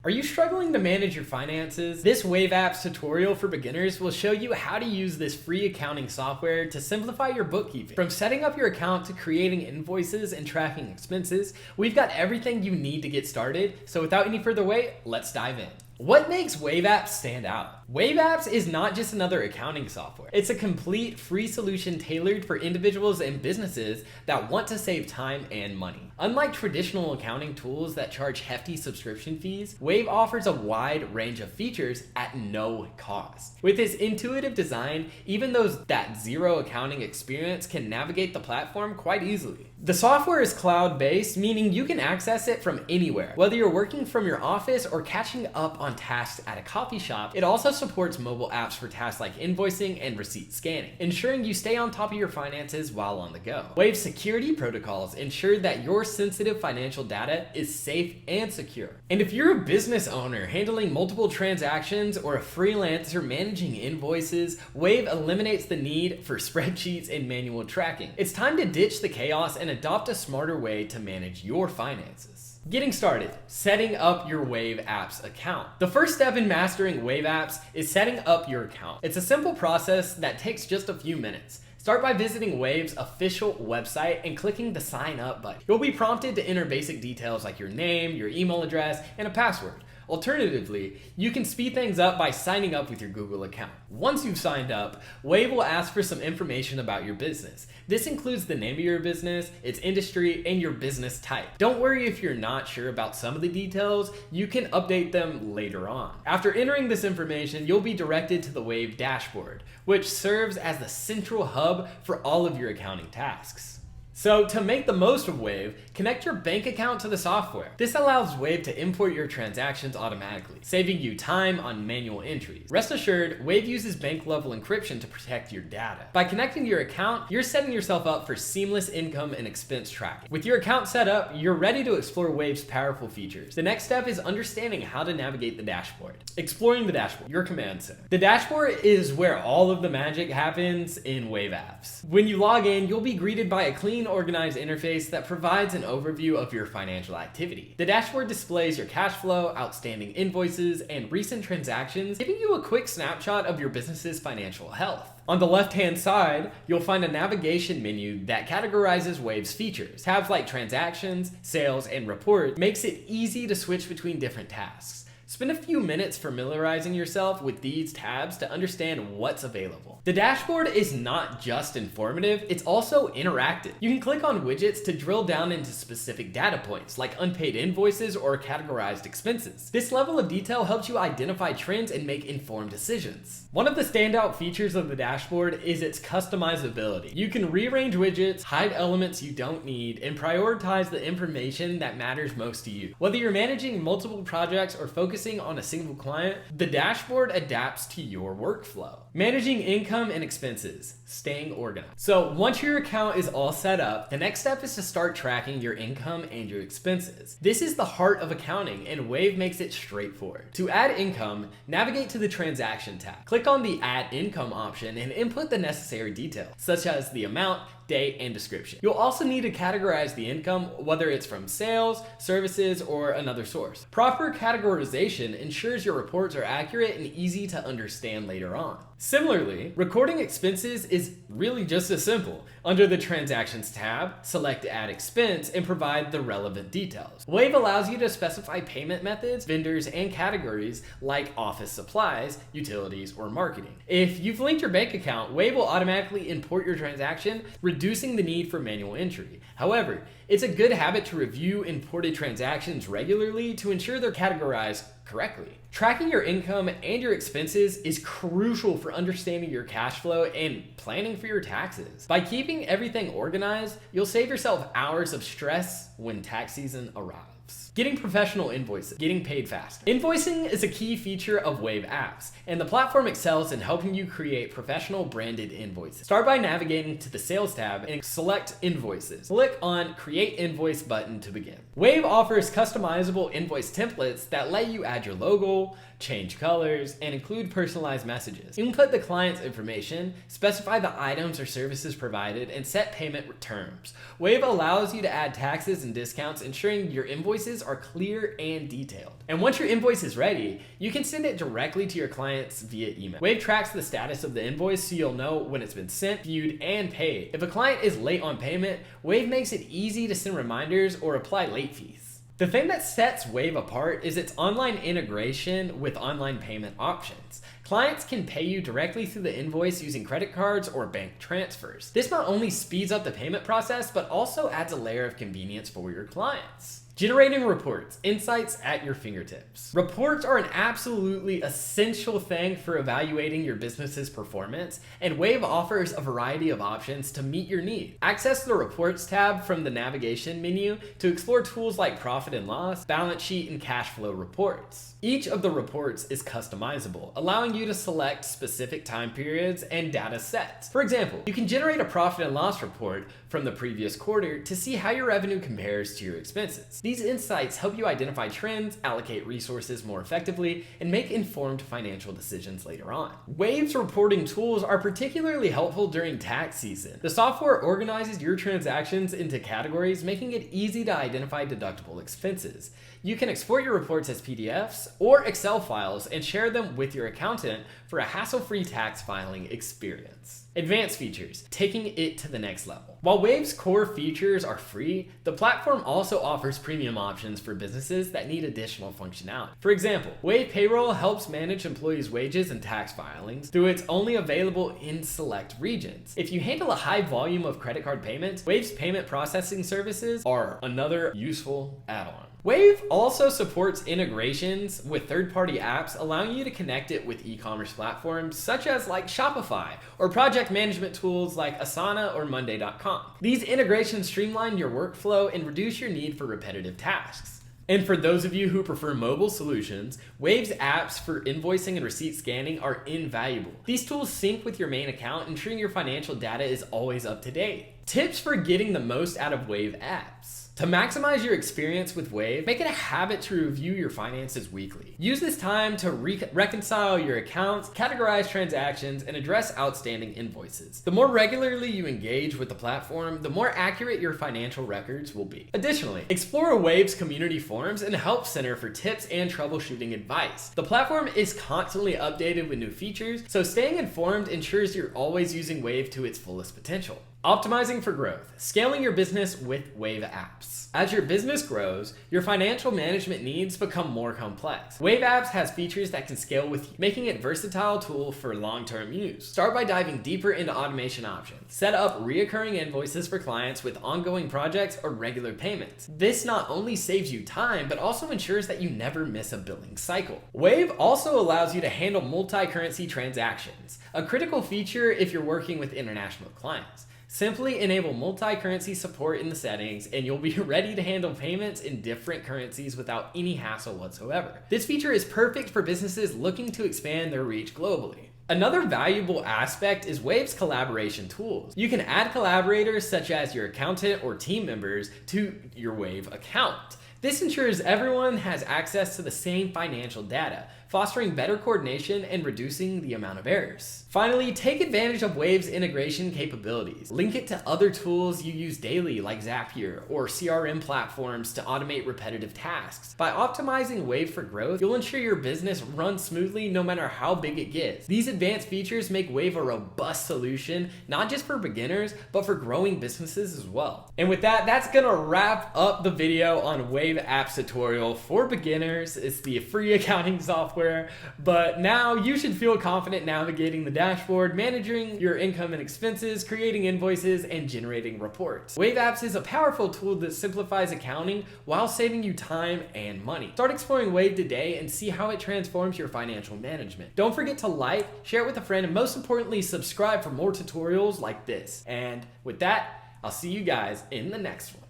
Are you struggling to manage your finances? This Wave Apps tutorial for beginners will show you how to use this free accounting software to simplify your bookkeeping. From setting up your account to creating invoices and tracking expenses, we've got everything you need to get started. So without any further wait, let's dive in. What makes Wave Apps stand out? Wave Apps is not just another accounting software. It's a complete free solution tailored for individuals and businesses that want to save time and money. Unlike traditional accounting tools that charge hefty subscription fees, Wave offers a wide range of features at no cost. With its intuitive design, even those that zero accounting experience can navigate the platform quite easily. The software is cloud-based, meaning you can access it from anywhere. Whether you're working from your office or catching up on tasks at a coffee shop, it also supports mobile apps for tasks like invoicing and receipt scanning, ensuring you stay on top of your finances while on the go. Wave's security protocols ensure that your sensitive financial data is safe and secure. And if you're a business owner handling multiple transactions or a freelancer managing invoices, Wave eliminates the need for spreadsheets and manual tracking. It's time to ditch the chaos and adopt a smarter way to manage your finances. Getting started, setting up your Wave Apps account. The first step in mastering Wave Apps is setting up your account. It's a simple process that takes just a few minutes. Start by visiting Wave's official website and clicking the sign up button. You'll be prompted to enter basic details like your name, your email address, and a password. Alternatively, you can speed things up by signing up with your Google account. Once you've signed up, Wave will ask for some information about your business. This includes the name of your business, its industry, and your business type. Don't worry if you're not sure about some of the details, you can update them later on. After entering this information, you'll be directed to the Wave dashboard, which serves as the central hub for all of your accounting tasks. So to make the most of Wave, connect your bank account to the software. This allows Wave to import your transactions automatically, saving you time on manual entries. Rest assured, Wave uses bank level encryption to protect your data. By connecting your account, you're setting yourself up for seamless income and expense tracking. With your account set up, you're ready to explore Wave's powerful features. The next step is understanding how to navigate the dashboard. Exploring the dashboard, your command center. The dashboard is where all of the magic happens in Wave Apps. When you log in, you'll be greeted by a clean, organized interface that provides an overview of your financial activity. The dashboard displays your cash flow, outstanding invoices, and recent transactions, giving you a quick snapshot of your business's financial health. On the left-hand side, you'll find a navigation menu that categorizes Wave's features. Tabs like transactions, sales, and report makes it easy to switch between different tasks. Spend a few minutes familiarizing yourself with these tabs to understand what's available. The dashboard is not just informative, it's also interactive. You can click on widgets to drill down into specific data points, like unpaid invoices or categorized expenses. This level of detail helps you identify trends and make informed decisions. One of the standout features of the dashboard is its customizability. You can rearrange widgets, hide elements you don't need, and prioritize the information that matters most to you. Whether you're managing multiple projects or focusing on a single client, the dashboard adapts to your workflow. Managing income and expenses, staying organized. So once your account is all set up, the next step is to start tracking your income and your expenses. This is the heart of accounting, and Wave makes it straightforward. To add income, navigate to the transaction tab. Click on the Add Income option and input the necessary details, such as the amount, date, and description. You'll also need to categorize the income, whether it's from sales, services, or another source. Proper categorization ensures your reports are accurate and easy to understand later on. Similarly, recording expenses is really just as simple. Under the Transactions tab, select Add Expense and provide the relevant details. Wave allows you to specify payment methods, vendors, and categories like office supplies, utilities, or marketing. If you've linked your bank account, Wave will automatically import your transaction, reducing the need for manual entry. However, it's a good habit to review imported transactions regularly to ensure they're categorized correctly. Tracking your income and your expenses is crucial for understanding your cash flow and planning for your taxes. By keeping everything organized, you'll save yourself hours of stress when tax season arrives. Getting professional invoices, getting paid fast. Invoicing is a key feature of Wave Apps, and the platform excels in helping you create professional branded invoices. Start by navigating to the Sales tab and select Invoices. Click on Create Invoice button to begin. Wave offers customizable invoice templates that let you add your logo, change colors, and include personalized messages. Input the client's information, specify the items or services provided, and set payment terms. Wave allows you to add taxes and discounts, ensuring your invoice invoices are clear and detailed. And once your invoice is ready, you can send it directly to your clients via email. Wave tracks the status of the invoice so you'll know when it's been sent, viewed, and paid. If a client is late on payment, Wave makes it easy to send reminders or apply late fees. The thing that sets Wave apart is its online integration with online payment options. Clients can pay you directly through the invoice using credit cards or bank transfers. This not only speeds up the payment process, but also adds a layer of convenience for your clients. Generating reports, insights at your fingertips. Reports are an absolutely essential thing for evaluating your business's performance, and Wave offers a variety of options to meet your needs. Access the Reports tab from the navigation menu to explore tools like profit and loss, balance sheet, and cash flow reports. Each of the reports is customizable, allowing you to select specific time periods and data sets. For example, you can generate a profit and loss report from the previous quarter to see how your revenue compares to your expenses. These insights help you identify trends, allocate resources more effectively, and make informed financial decisions later on. Wave's reporting tools are particularly helpful during tax season. The software organizes your transactions into categories, making it easy to identify deductible expenses. You can export your reports as PDFs or Excel files and share them with your accountant for a hassle-free tax filing experience. Advanced features, taking it to the next level. While Wave's core features are free, the platform also offers premium options for businesses that need additional functionality. For example, Wave Payroll helps manage employees' wages and tax filings, though it's only available in select regions. If you handle a high volume of credit card payments, Wave's payment processing services are another useful add-on. Wave also supports integrations with third-party apps, allowing you to connect it with e-commerce platforms such as like Shopify or project management tools like Asana or Monday.com. These integrations streamline your workflow and reduce your need for repetitive tasks. And for those of you who prefer mobile solutions, Wave's apps for invoicing and receipt scanning are invaluable. These tools sync with your main account, ensuring your financial data is always up to date. Tips for getting the most out of Wave apps. To maximize your experience with Wave, make it a habit to review your finances weekly. Use this time to reconcile your accounts, categorize transactions, and address outstanding invoices. The more regularly you engage with the platform, the more accurate your financial records will be. Additionally, explore Wave's community forums and help center for tips and troubleshooting advice. The platform is constantly updated with new features, so staying informed ensures you're always using Wave to its fullest potential. Optimizing for growth, scaling your business with Wave apps. As your business grows, your financial management needs become more complex. Wave apps has features that can scale with you, making it a versatile tool for long-term use. Start by diving deeper into automation options. Set up reoccurring invoices for clients with ongoing projects or regular payments. This not only saves you time, but also ensures that you never miss a billing cycle. Wave also allows you to handle multi-currency transactions, a critical feature if you're working with international clients. Simply enable multi-currency support in the settings and you'll be ready to handle payments in different currencies without any hassle whatsoever. This feature is perfect for businesses looking to expand their reach globally. Another valuable aspect is Wave's collaboration tools. You can add collaborators such as your accountant or team members to your Wave account. This ensures everyone has access to the same financial data, fostering better coordination and reducing the amount of errors. Finally, take advantage of Wave's integration capabilities. Link it to other tools you use daily like Zapier or CRM platforms to automate repetitive tasks. By optimizing Wave for growth, you'll ensure your business runs smoothly no matter how big it gets. These advanced features make Wave a robust solution, not just for beginners, but for growing businesses as well. And with that, that's gonna wrap up the video on Wave Apps tutorial for beginners. It's the free accounting software, but now you should feel confident navigating the dashboard, managing your income and expenses, creating invoices, and generating reports. Wave Apps is a powerful tool that simplifies accounting while saving you time and money. Start exploring Wave today and see how it transforms your financial management. Don't forget to like, share it with a friend, and most importantly, subscribe for more tutorials like this. And with that, I'll see you guys in the next one.